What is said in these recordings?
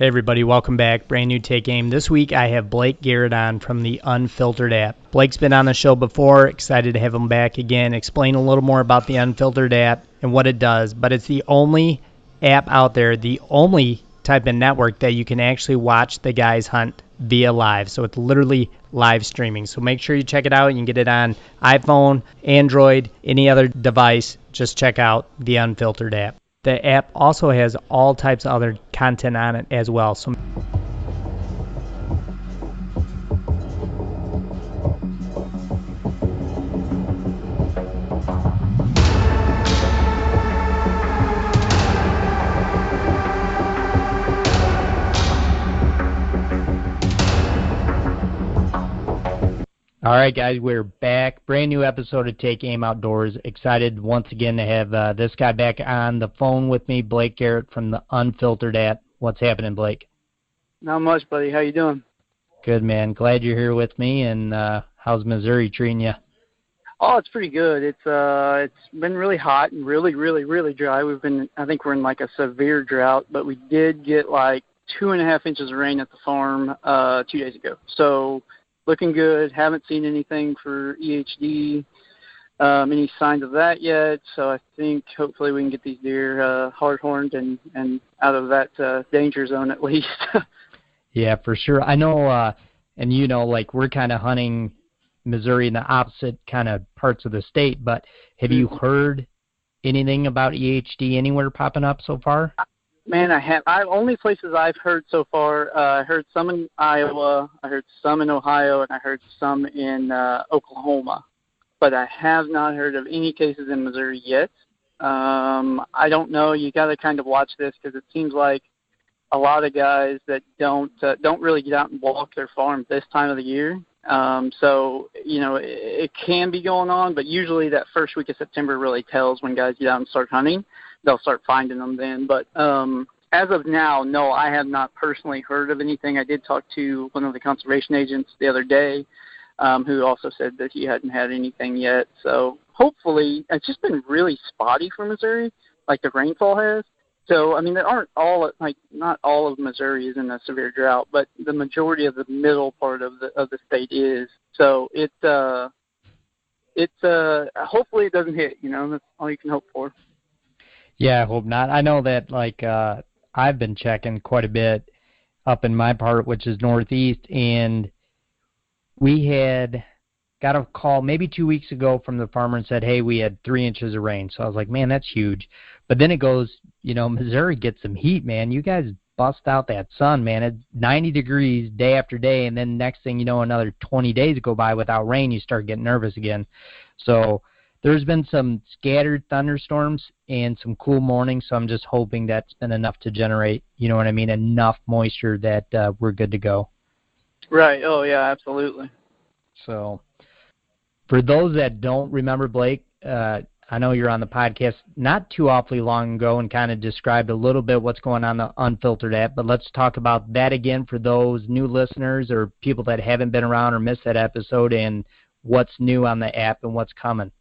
Hey everybody, welcome back. Brand new Take Aim. This week I have Blake Garrett on from the Unfiltered app. Blake's been on the show before. Excited to have him back again. Explain a little more about the Unfiltered app and what it does. But it's the only app out there, the only type of network that you can actually watch the guys hunt via live. So it's literally live streaming. So make sure you check it out. You can get it on iPhone, Android, any other device. Just check out the Unfiltered app. The app also has all types of other content on it as well. So all right, guys, we're back. Brand new episode of Take Aim Outdoors. Excited once again to have this guy back on the phone with me, Blake Garrett from the Unfiltered app. What's happening, Blake? Not much, buddy. How you doing? Good, man. Glad you're here with me. And how's Missouri treating you? Oh, it's pretty good. It's been really hot and really dry. I think we're in like a severe drought, but we did get like 2.5 inches of rain at the farm 2 days ago. So looking good. Haven't seen anything for EHD, any signs of that yet. So I think hopefully we can get these deer hard-horned and out of that danger zone at least. Yeah, for sure. I know, and you know, like we're kind of hunting Missouri in the opposite kind of parts of the state, but have you heard anything about EHD anywhere popping up so far? Man, I have. Only places I've heard so far. I heard some in Iowa, I heard some in Ohio, and I heard some in Oklahoma. But I have not heard of any cases in Missouri yet. I don't know. You got to kind of watch this because it seems like a lot of guys that don't really get out and walk their farm this time of the year. So you know it can be going on, but usually that first week of September really tells when guys get out and start hunting. They'll start finding them then. But as of now, no, I have not personally heard of anything. I did talk to one of the conservation agents the other day who also said that he hadn't had anything yet. So hopefully, it's just been really spotty for Missouri, like the rainfall has. So, I mean, there aren't all, like, not all of Missouri is in a severe drought, but the majority of the middle part of the state is. So hopefully it doesn't hit, you know, that's all you can hope for. Yeah, I hope not. I know that, like, I've been checking quite a bit up in my part, which is northeast, and we had got a call maybe 2 weeks ago from the farmer and said, hey, we had 3 inches of rain. So I was like, man, that's huge. But then it goes, you know, Missouri gets some heat, man. You guys bust out that sun, man. It's 90 degrees day after day, and then next thing you know, another 20 days go by without rain, you start getting nervous again. So there's been some scattered thunderstorms and some cool mornings, so I'm just hoping that's been enough to generate, you know what I mean, enough moisture that we're good to go. Right. Oh, yeah, absolutely. So for those that don't remember, Blake, I know you're on the podcast not too awfully long ago and kind of described a little bit what's going on the Unfiltered app, but let's talk about that again for those new listeners or people that haven't been around or missed that episode and what's new on the app and what's coming.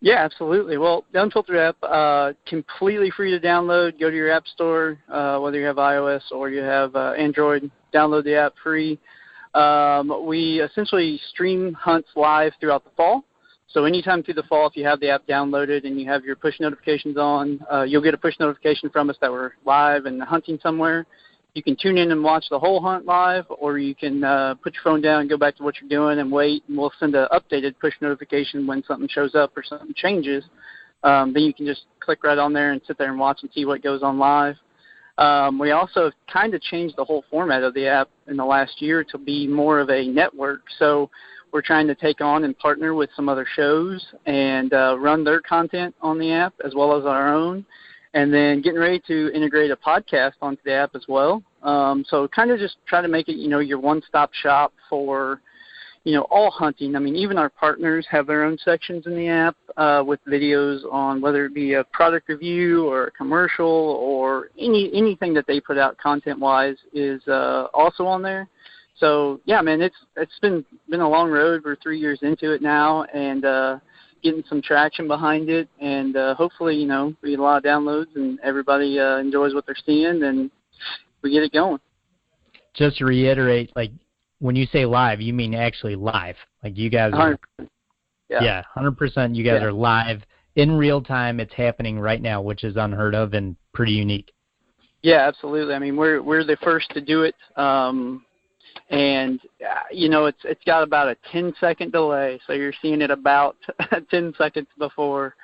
Yeah, absolutely. Well, the Unfiltered app, completely free to download. Go to your app store, whether you have iOS or you have Android, download the app free. We essentially stream hunts live throughout the fall. So anytime through the fall, if you have the app downloaded and you have your push notifications on, you'll get a push notification from us that we're live and hunting somewhere. You can tune in and watch the whole hunt live, or you can put your phone down and go back to what you're doing and wait, and we'll send an updated push notification when something shows up or something changes. Then you can just click right on there and sit there and watch and see what goes on live. We also kind of changed the whole format of the app in the last year to be more of a network. So we're trying to take on and partner with some other shows and run their content on the app as well as our own. And then getting ready to integrate a podcast onto the app as well. So kind of just try to make it, you know, your one-stop shop for, you know, all hunting. I mean, even our partners have their own sections in the app with videos on whether it be a product review or a commercial or anything that they put out content-wise is also on there. So, yeah, man, it's been a long road. We're 3 years into it now and getting some traction behind it. And hopefully, you know, we get a lot of downloads and everybody enjoys what they're seeing. And get it going. Just to reiterate, like, when you say live, you mean actually live. Like, you guys are, 100%. yeah, 100% you guys are live in real time. It's happening right now, which is unheard of and pretty unique. Yeah, absolutely. I mean, we're the first to do it. And it's got about a 10-second delay, so you're seeing it about 10 seconds before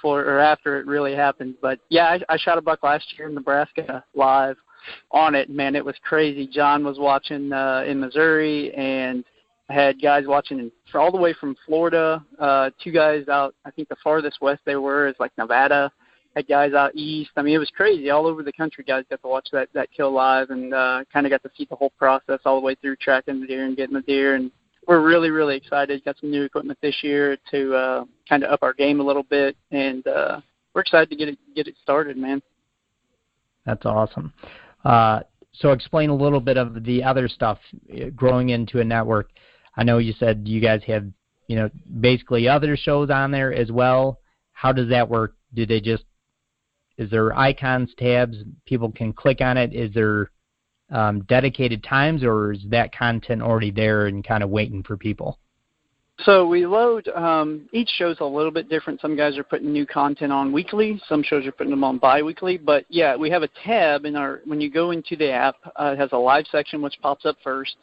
or after it really happens. But yeah, I shot a buck last year in Nebraska live on it. Man, it was crazy. John was watching in Missouri, and I had guys watching all the way from Florida. 2 guys out, I think the farthest west they were is like Nevada. Had guys out east. I mean, it was crazy. All over the country, guys got to watch that kill live, and kind of got to see the whole process all the way through tracking the deer and getting the deer. And we're really, really excited. Got some new equipment this year to kind of up our game a little bit, and we're excited to get it started, man. That's awesome. So explain a little bit of the other stuff growing into a network. I know you said you guys have, basically other shows on there as well. How does that work? Is there icons, tabs, people can click on it? Is there dedicated times, or is that content already there and kind of waiting for people? So we load, each show's a little bit different. Some guys are putting new content on weekly. Some shows are putting them on bi-weekly. But, yeah, we have a tab when you go into the app. It has a live section, which pops up first.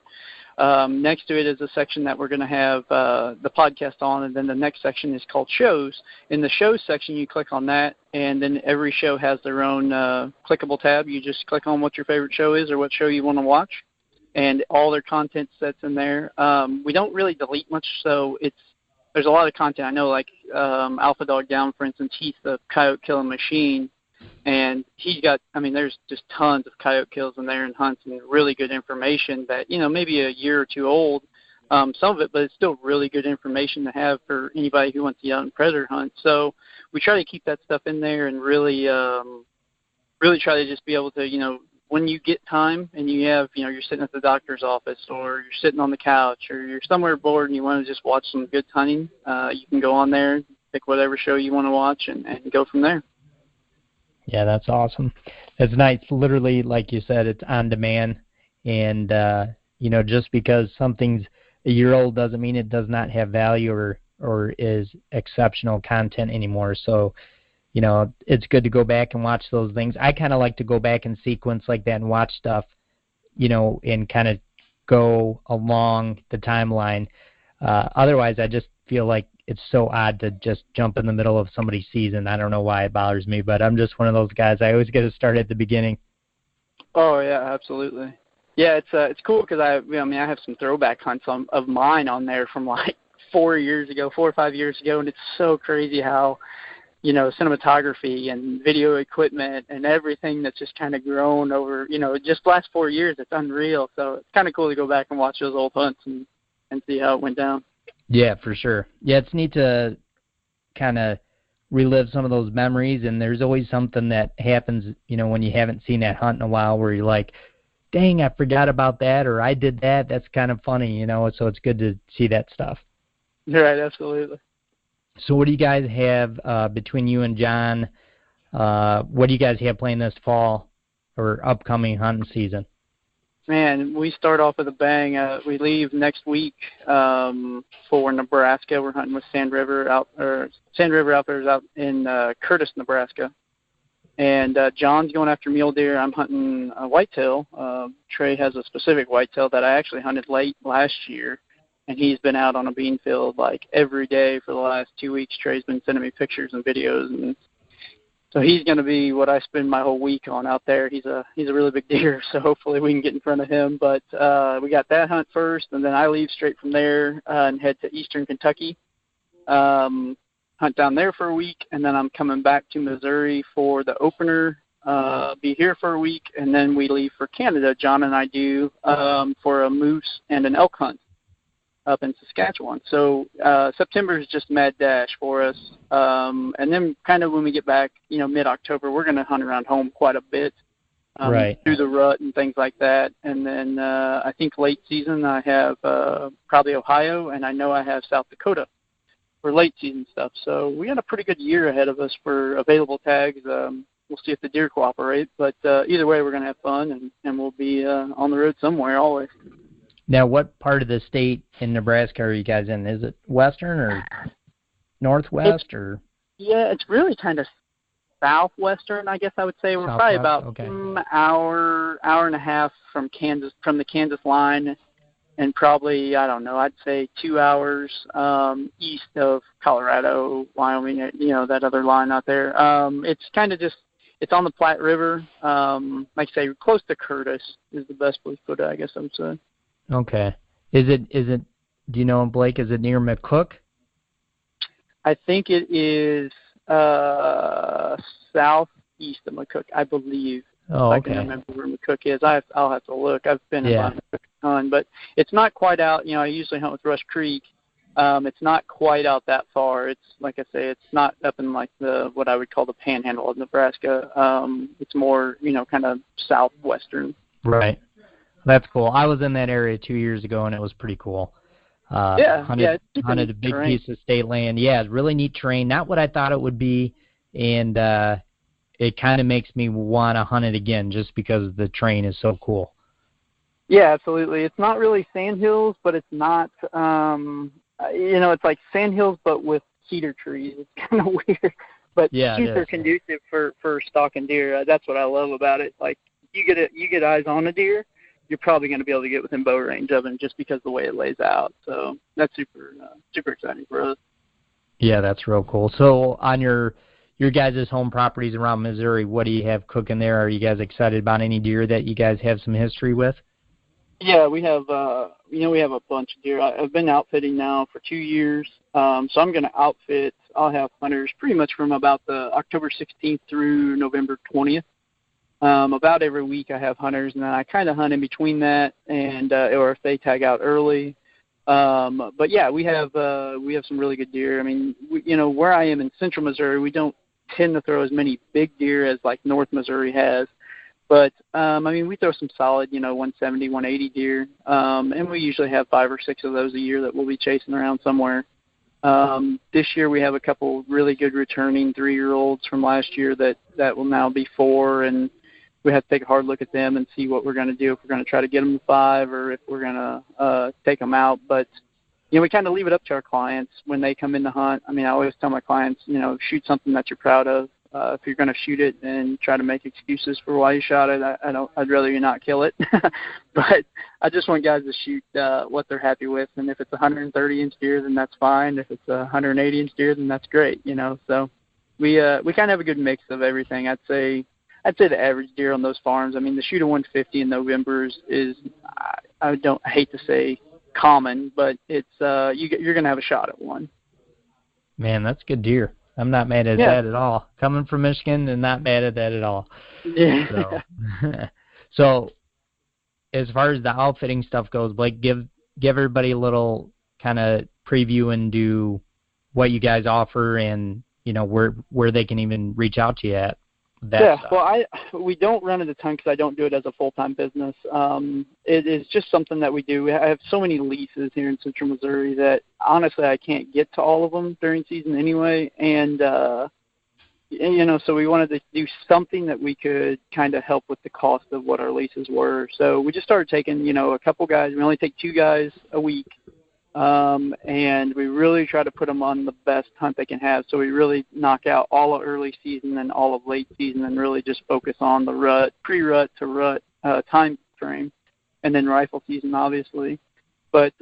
Next to it is a section that we're going to have the podcast on, and then the next section is called shows. In the shows section, you click on that, and then every show has their own clickable tab. You just click on what your favorite show is or what show you want to watch, and all their content sets in there. We don't really delete much, so there's a lot of content. I know, like Alpha Dog Down, for instance, he's the coyote killing machine. And he's got, there's just tons of coyote kills in there and hunts and really good information that, maybe a year or 2 old, some of it, but it's still really good information to have for anybody who wants to get out and predator hunt. So we try to keep that stuff in there and really try to just be able to, when you get time and you have, you're sitting at the doctor's office or you're sitting on the couch or you're somewhere bored and you want to just watch some good hunting, you can go on there, pick whatever show you want to watch and go from there. Yeah, that's awesome. It's nice. Literally, like you said, it's on demand. And, just because something's a year old doesn't mean it does not have value or is exceptional content anymore. So, it's good to go back and watch those things. I kind of like to go back in sequence like that and watch stuff, and kind of go along the timeline. Otherwise, I just feel like it's so odd to just jump in the middle of somebody's season. I don't know why it bothers me, but I'm just one of those guys. I always get to start at the beginning. Oh yeah, absolutely. Yeah, it's cool because I have some throwback hunts of mine on there from like 4 or 5 years ago, and it's so crazy how cinematography and video equipment and everything that's just kind of grown over just the last 4 years. It's unreal. So it's kind of cool to go back and watch those old hunts and see how it went down. Yeah, for sure. Yeah, it's neat to kind of relive some of those memories, and there's always something that happens, when you haven't seen that hunt in a while where you're like, dang, I forgot about that, or I did that. That's kind of funny, so it's good to see that stuff. Right, absolutely. So what do you guys have between you and John? What do you guys have playing this fall or upcoming hunting season? Man, we start off with a bang. We leave next week for Nebraska. We're hunting with Sand River Outfitters out in Curtis, Nebraska. And John's going after mule deer. I'm hunting whitetail. Trey has a specific whitetail that I actually hunted late last year, and he's been out on a bean field like every day for the last 2 weeks. Trey's been sending me pictures and videos, and so he's going to be what I spend my whole week on out there. He's a really big deer, so hopefully we can get in front of him. But we got that hunt first, and then I leave straight from there and head to eastern Kentucky, hunt down there for a week, and then I'm coming back to Missouri for the opener, be here for a week, and then we leave for Canada. John and I do for a moose and an elk hunt up in Saskatchewan. So September is just mad dash for us. And then kind of when we get back, mid-October, we're going to hunt around home quite a bit, right, through the rut and things like that. And then I think late season I have probably Ohio, and I know I have South Dakota for late season stuff. So we got a pretty good year ahead of us for available tags. we'll see if the deer cooperate. But either way, we're going to have fun, and we'll be on the road somewhere always. Now, what part of the state in Nebraska are you guys in? Is it western or northwest or? Yeah, it's really kind of southwestern, I guess I would say. We're probably about hour and a half from the Kansas line, and probably, I don't know, I'd say 2 hours east of Colorado, Wyoming, that other line out there. It's kind of it's on the Platte River. Like I say, close to Curtis is the best place to put it, I guess I would say. Okay. Is it, do you know, Blake, is it near McCook? I think it is southeast of McCook, I believe. Oh, okay. I can remember where McCook is. I'll have to look. I've been in McCook a ton, but it's not quite out. I usually hunt with Rush Creek. It's not quite out that far. It's, like I say, it's not up in like what I would call the panhandle of Nebraska. It's more, kind of southwestern. Right. That's cool. I was in that area 2 years ago, and it was pretty cool. Hunted a big piece of state land. Yeah, it's really neat terrain. Not what I thought it would be, and it kind of makes me want to hunt it again just because the terrain is so cool. Yeah, absolutely. It's not really sandhills, but it's not, it's like sandhills but with cedar trees. It's kind of weird, but super conducive for stalking deer. That's what I love about it. Like you get eyes on a deer, you're probably going to be able to get within bow range of it just because of the way it lays out. So that's super exciting for us. Yeah, that's real cool. So on your guys' home properties around Missouri, what do you have cooking there? Are you guys excited about any deer that you guys have some history with? Yeah, we have we have a bunch of deer. I've been outfitting now for 2 years. So I'm going to outfit. I'll have hunters pretty much from about the October 16th through November 20th. About every week I have hunters, and then I kind of hunt in between that, and or if they tag out early. But yeah, we have some really good deer. I mean, where I am in central Missouri, we don't tend to throw as many big deer as like North Missouri has. But we throw some solid, 170, 180 deer, and we usually have 5 or 6 of those a year that we'll be chasing around somewhere. This year we have a couple really good returning 3-year-olds from last year that will now be 4, and we have to take a hard look at them and see what we're going to do, if we're going to try to get them to 5 or if we're going to take them out. But, we kind of leave it up to our clients when they come in to hunt. I always tell my clients, shoot something that you're proud of. If you're going to shoot it and try to make excuses for why you shot it, I'd rather you not kill it. But I just want guys to shoot what they're happy with. And if it's a 130-inch deer, then that's fine. If it's a 180-inch deer, then that's great, So we kind of have a good mix of everything. I'd say the average deer on those farms, to shoot a 150 in November is I hate to say common, but it's you're going to have a shot at one. Man, that's good deer. I'm not mad at that at all. Coming from Michigan and not mad at that at all. Yeah. So as far as the outfitting stuff goes, Blake, give everybody a little kind of preview into what you guys offer and, where they can even reach out to you at. Stuff. Well, we don't run it a ton because I don't do it as a full-time business. It is just something that we do. I have so many leases here in central Missouri that honestly I can't get to all of them during season anyway. And so we wanted to do something that we could kind of help with the cost of what our leases were. So we just started taking, a couple guys. We only take 2 guys a week. And we really try to put them on the best hunt they can have. So we really knock out all of early season and all of late season and really just focus on the rut, pre-rut to rut time frame, and then rifle season, obviously. But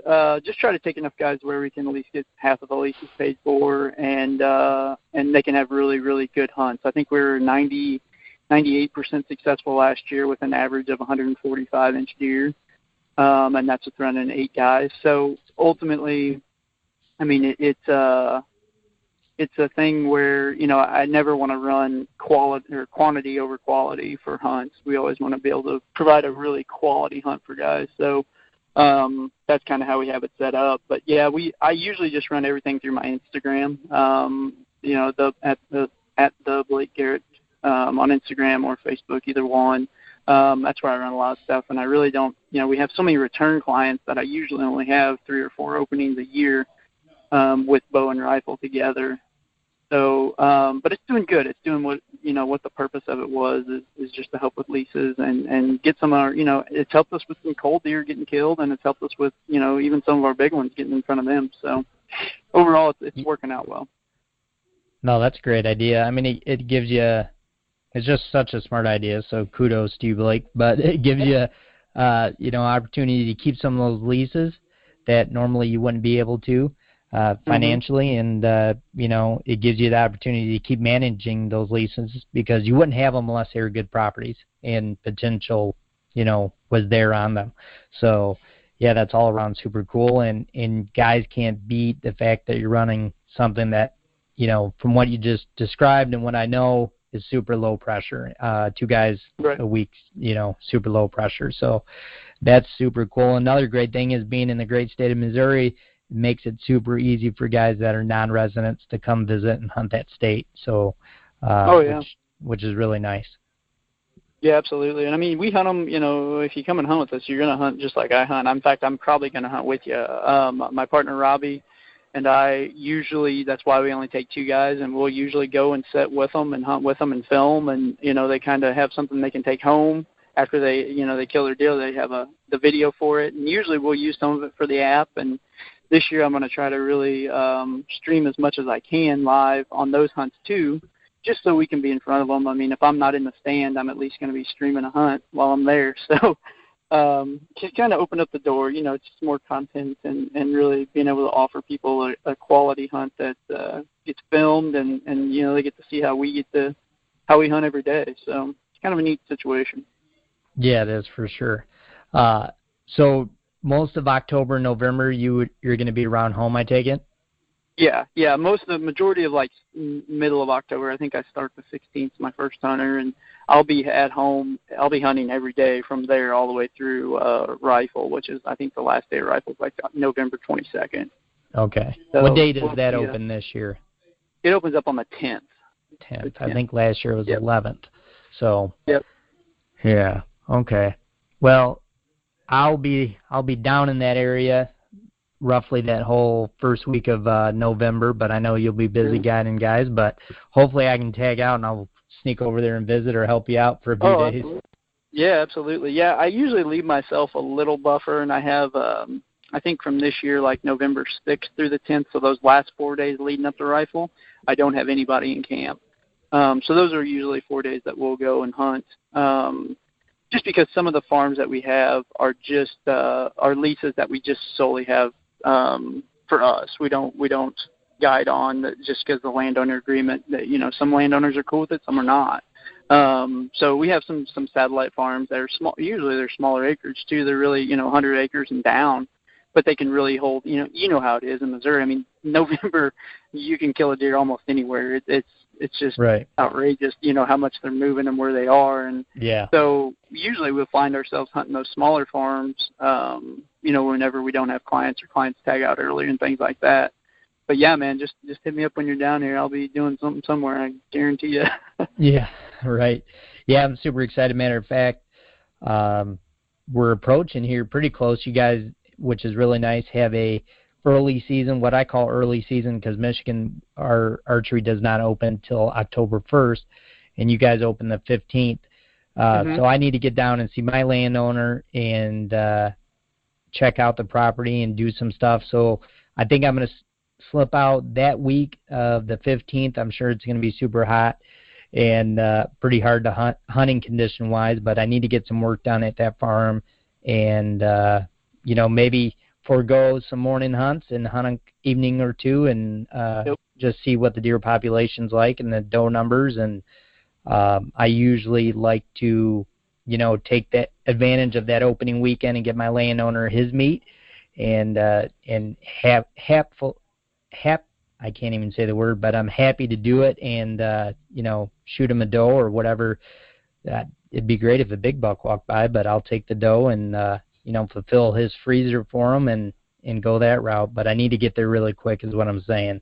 just try to take enough guys where we can at least get half of the leases paid for, and they can have really, really good hunts. I think we were 98% successful last year with an average of 145-inch deer. And that's with running 8 guys. So ultimately, it's a thing where, I never want to run quality or quantity over quality for hunts. We always want to be able to provide a really quality hunt for guys. So that's kind of how we have it set up. But yeah, I usually just run everything through my Instagram. At the Blake Garrett on Instagram or Facebook, either one. That's where I run a lot of stuff, and I really don't, we have so many return clients that I usually only have 3 or 4 openings a year with bow and rifle together. So, but it's doing good. It's doing what the purpose of it was is just to help with leases and get some of our, it's helped us with some cold deer getting killed, and it's helped us with, even some of our big ones getting in front of them. So overall, it's working out well. No, that's a great idea. I mean, it gives you, it's just such a smart idea. So kudos to you, Blake. But it gives you, opportunity to keep some of those leases that normally you wouldn't be able to financially, and it gives you the opportunity to keep managing those leases because you wouldn't have them unless they were good properties and potential, was there on them. So yeah, that's all around super cool, and guys can't beat the fact that you're running something that, from what you just described and what I know is super low pressure. 2 guys right. a week, super low pressure. So that's super cool. Another great thing is being in the great state of Missouri. It makes it super easy for guys that are non-residents to come visit and hunt that state. So, which is really nice. Yeah, absolutely. And I mean, we hunt them, if you come and hunt with us, you're going to hunt just like I hunt. In fact, I'm probably going to hunt with you. My partner, Robbie, and I usually, that's why we only take 2 guys, and we'll usually go and sit with them and hunt with them and film, and, they kind of have something they can take home after they, they kill their deer. They have the video for it, and usually we'll use some of it for the app. And this year I'm going to try to really stream as much as I can live on those hunts too, just so we can be in front of them. I mean, if I'm not in the stand, I'm at least going to be streaming a hunt while I'm there. So just kind of open up the door, just more content and really being able to offer people a quality hunt that gets filmed and they get to see how we hunt every day. So it's kind of a neat situation. Yeah, it is for sure. So most of October, November, you're going to be around home, I take it? Yeah. The majority of middle of October. I think I start the 16th, my first hunter, and I'll be at home. I'll be hunting every day from there all the way through rifle, which is I think the last day of rifle is like November 22nd. Okay. So what day does that open this year? It opens up on the 10th. 10th. I think last year was yep. 11th. So. Yep. Yeah. Okay. Well, I'll be down in that area roughly that whole first week of November, but I know you'll be busy guiding guys, but hopefully I can tag out and I'll sneak over there and visit or help you out for a few days. Absolutely. Yeah, absolutely. Yeah, I usually leave myself a little buffer, and I have, I think from this year, like November 6th through the 10th, so those last 4 days leading up to rifle, I don't have anybody in camp. So those are usually 4 days that we'll go and hunt. Just because some of the farms that we have are just are leases that we just solely have for us. We don't guide on that just because the landowner agreement that some landowners are cool with it, some are not. So we have some satellite farms that are small. Usually they're smaller acreage too. They're really 100 acres and down, but they can really hold. You know how it is in Missouri. I mean, November you can kill a deer almost anywhere. It's just outrageous, how much they're moving and where they are. And so usually we'll find ourselves hunting those smaller farms, whenever we don't have clients or clients tag out early and things like that. But yeah, man, just hit me up when you're down here. I'll be doing something somewhere, I guarantee you. Yeah, right. Yeah, I'm super excited. Matter of fact, we're approaching here pretty close. You guys, which is really nice, have a early season, what I call early season, because Michigan, our archery does not open till October 1st, and you guys open the 15th. So I need to get down and see my landowner and check out the property and do some stuff. So I think I'm going to slip out that week of the 15th. I'm sure it's going to be super hot and pretty hard to hunt, hunting condition-wise, but I need to get some work done at that farm and, maybe forego some morning hunts and hunt an evening or two and just see what the deer population's like and the doe numbers. And I usually like to, take that advantage of that opening weekend and get my landowner his meat and I can't even say the word, but I'm happy to do it and, shoot him a doe or whatever. It'd be great if a big buck walked by, but I'll take the doe and, fulfill his freezer for him and go that route. But I need to get there really quick is what I'm saying.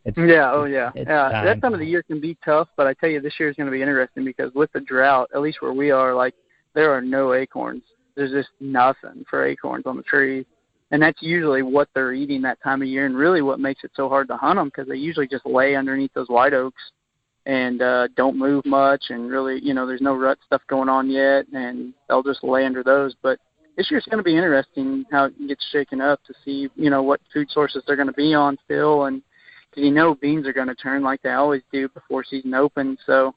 That time of the year can be tough, but I tell you, this year is going to be interesting because with the drought, at least where we are, there are no acorns. There's just nothing for acorns on the tree. And that's usually what they're eating that time of year, and really what makes it so hard to hunt them, because they usually just lay underneath those white oaks and don't move much, and really, there's no rut stuff going on yet, and they'll just lay under those. But this year's going to be interesting how it gets shaken up to see, what food sources they're going to be on still, and because beans are going to turn like they always do before season opens. So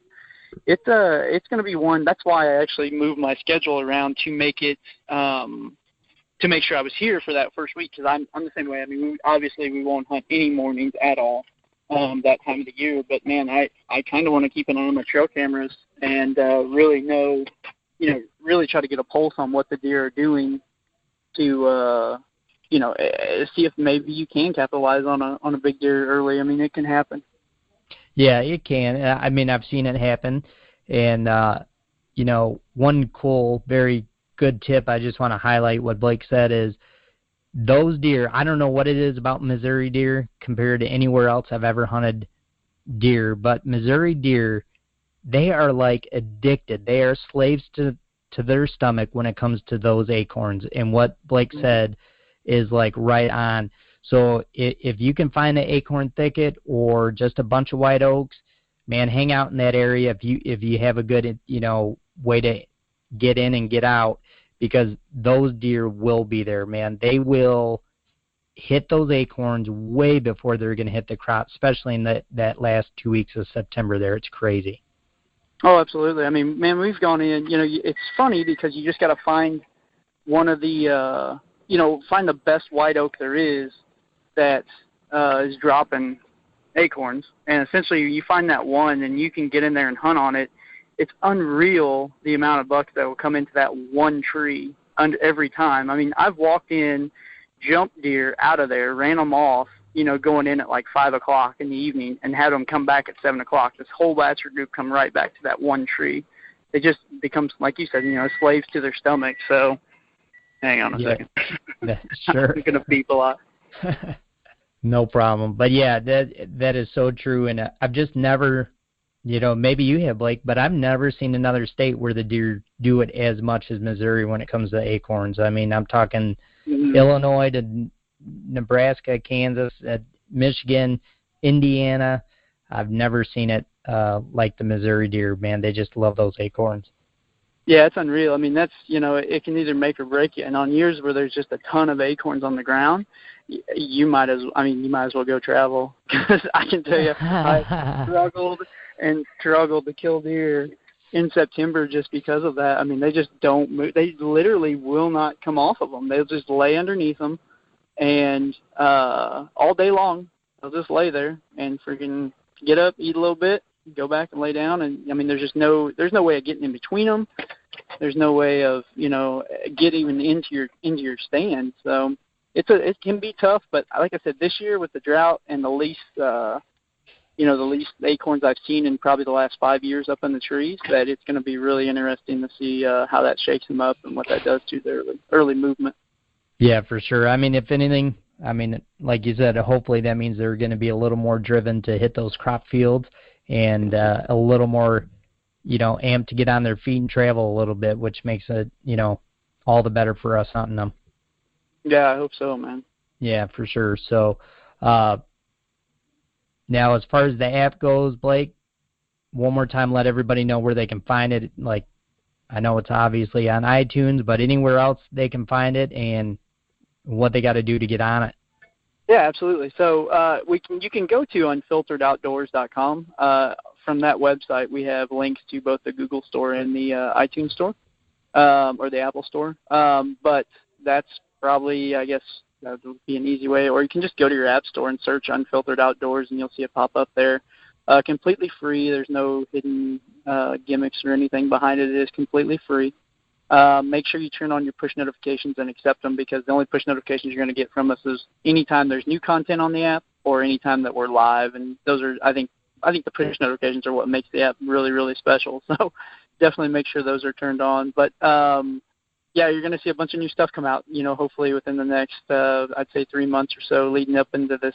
it's going to be one. That's why I actually moved my schedule around to make it to make sure I was here for that first week, because I'm the same way. I mean, obviously we won't hunt any mornings at all that time of the year, but man, I kind of want to keep an eye on my trail cameras and really know, really try to get a pulse on what the deer are doing to see if maybe you can capitalize on a big deer early. I mean, it can happen. Yeah, it can. I mean, I've seen it happen, and one cool, very good tip I just want to highlight what Blake said is those deer, I don't know what it is about Missouri deer compared to anywhere else I've ever hunted deer, but Missouri deer, they are like addicted. They are slaves to their stomach when it comes to those acorns, and what Blake said is like right on. So if you can find an acorn thicket or just a bunch of white oaks, man, hang out in that area if you have a good way to get in and get out, because those deer will be there, man. They will hit those acorns way before they're going to hit the crop, especially in that last 2 weeks of September there. It's crazy. Oh, absolutely. I mean, man, we've gone in, it's funny because you just got to find one of the, find the best white oak there is that is dropping acorns. And essentially you find that one and you can get in there and hunt on it. It's unreal the amount of bucks that will come into that one tree every time. I mean, I've walked in, jumped deer out of there, ran them off, going in at like 5 o'clock in the evening and had them come back at 7 o'clock. This whole bachelor group come right back to that one tree. It just becomes, like you said, slaves to their stomach. So hang on a second. Sure. I'm going to beep a lot. No problem. But yeah, that is so true. And I've just never, maybe you have, Blake, but I've never seen another state where the deer do it as much as Missouri when it comes to acorns. I mean, I'm talking Illinois to Nebraska, Kansas, Michigan, Indiana. I've never seen it like the Missouri deer, man. They just love those acorns. Yeah, it's unreal. I mean, that's, it can either make or break you. And on years where there's just a ton of acorns on the ground, you might as well go travel. Because I can tell you, I struggled to kill deer in September just because of that. I mean, they just don't move. They literally will not come off of them. They'll just lay underneath them, and all day long they'll just lay there and freaking get up, eat a little bit, go back and lay down. And I mean, there's no way of getting in between them. There's no way of getting even into your stand. So it can be tough. But like I said, this year with the drought and the least acorns I've seen in probably the last 5 years up in the trees, that it's going to be really interesting to see how that shakes them up and what that does to their early movement. Yeah, for sure. I mean, if anything, like you said, hopefully that means they're going to be a little more driven to hit those crop fields and a little more, amped to get on their feet and travel a little bit, which makes it, all the better for us hunting them. Yeah, I hope so, man. Yeah, for sure. So, now as far as the app goes, Blake, one more time, let everybody know where they can find it. Like, I know it's obviously on iTunes, but anywhere else they can find it and what they got to do to get on it. Yeah, absolutely. So you can go to unfilteredoutdoors.com. From that website, we have links to both the Google Store and the iTunes Store or the Apple Store. But that's probably, I guess, that would be an easy way. Or you can just go to your app store and search Unfiltered Outdoors, and you'll see it pop up there. Completely free. There's no hidden gimmicks or anything behind it. It is completely free. Make sure you turn on your push notifications and accept them, because the only push notifications you're going to get from us is anytime there's new content on the app or anytime that we're live. And those are, I think the push notifications are what makes the app really, really special. So definitely make sure those are turned on. But yeah, you're going to see a bunch of new stuff come out, hopefully within the next, I'd say 3 months or so, leading up into this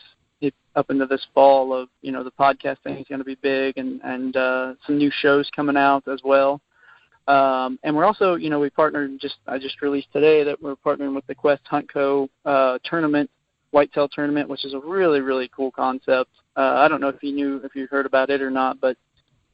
fall of, the podcast thing is going to be big, and some new shows coming out as well. And we're also, we partnered. I just released today that we're partnering with the Quest Hunt Co. Tournament, whitetail tournament, which is a really, really cool concept. I don't know if you heard about it or not, but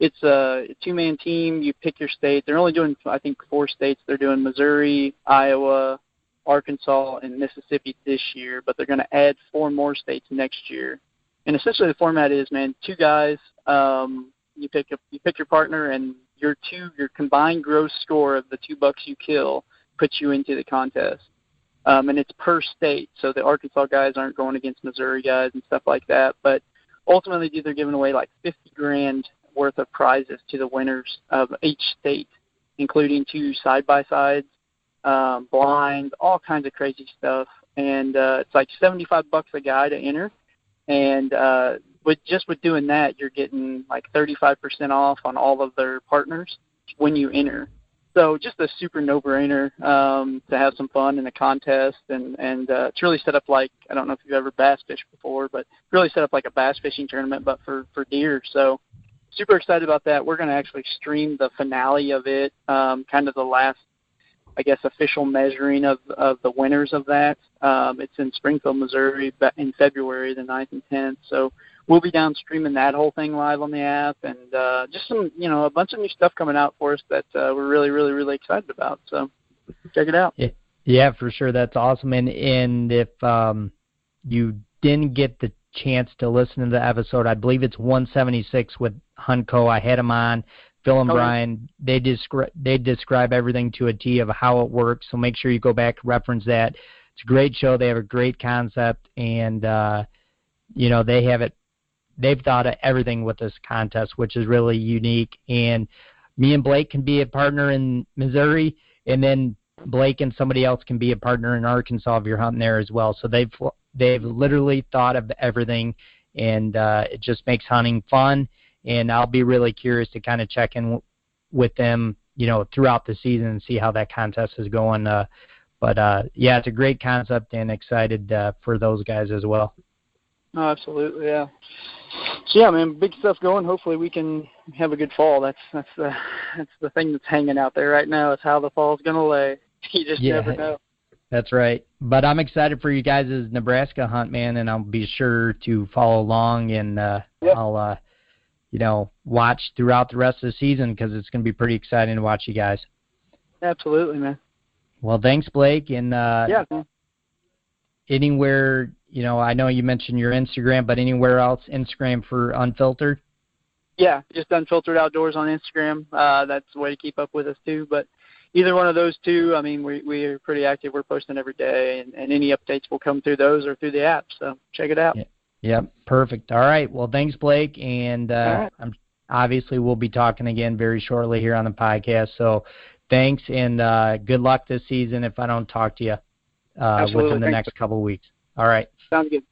it's a two-man team. You pick your state. They're only doing, I think, 4 states. They're doing Missouri, Iowa, Arkansas, and Mississippi this year, but they're going to add 4 more states next year. And essentially the format is, man, 2 guys. You pick your partner, and your combined gross score of the 2 bucks you kill puts you into the contest. And it's per state, so the Arkansas guys aren't going against Missouri guys and stuff like that. But ultimately, they're giving away like $50,000 worth of prizes to the winners of each state, including 2 side-by-sides, blinds, all kinds of crazy stuff. And it's like $75 a guy to enter. And with doing that, you're getting like 35% off on all of their partners when you enter. So just a super no-brainer to have some fun in a contest, and it's really set up like, I don't know if you've ever bass fished before, but really set up like a bass fishing tournament, but for deer. So super excited about that. We're going to actually stream the finale of it, kind of the last, I guess, official measuring of the winners of that. It's in Springfield, Missouri, in February, the 9th and 10th. So we'll be down streaming that whole thing live on the app, and just some, a bunch of new stuff coming out for us that we're really, really, really excited about. So check it out. Yeah, for sure. That's awesome. And if you didn't get the chance to listen to the episode, I believe it's 176 with Hunco. I had them on. Phil and Brian, they describe everything to a T of how it works, so make sure you go back, reference that. It's a great show. They have a great concept, and they've thought of everything with this contest, which is really unique. And me and Blake can be a partner in Missouri, and then Blake and somebody else can be a partner in Arkansas if you're hunting there as well. So they've literally thought of everything, and it just makes hunting fun. And I'll be really curious to kind of check in with them, throughout the season and see how that contest is going. But it's a great concept, and excited for those guys as well. Oh, absolutely, yeah. So yeah, man, big stuff going. Hopefully we can have a good fall. That's the thing that's hanging out there right now, is how the fall's going to lay. You just never know. That's right. But I'm excited for you guys' Nebraska hunt, man, and I'll be sure to follow along, and I'll watch throughout the rest of the season, because it's going to be pretty exciting to watch you guys. Absolutely, man. Well, thanks, Blake. And anywhere, I know you mentioned your Instagram, but anywhere else, Instagram for Unfiltered? Yeah, just Unfiltered Outdoors on Instagram. That's the way to keep up with us, too. But either one of those two, I mean, we are pretty active. We're posting every day, and any updates will come through those or through the app. So check it out. Yeah. Yep, perfect. All right. Well, thanks, Blake. And obviously we'll be talking again very shortly here on the podcast. So thanks, and good luck this season if I don't talk to you within the next couple of weeks. All right. Sounds good.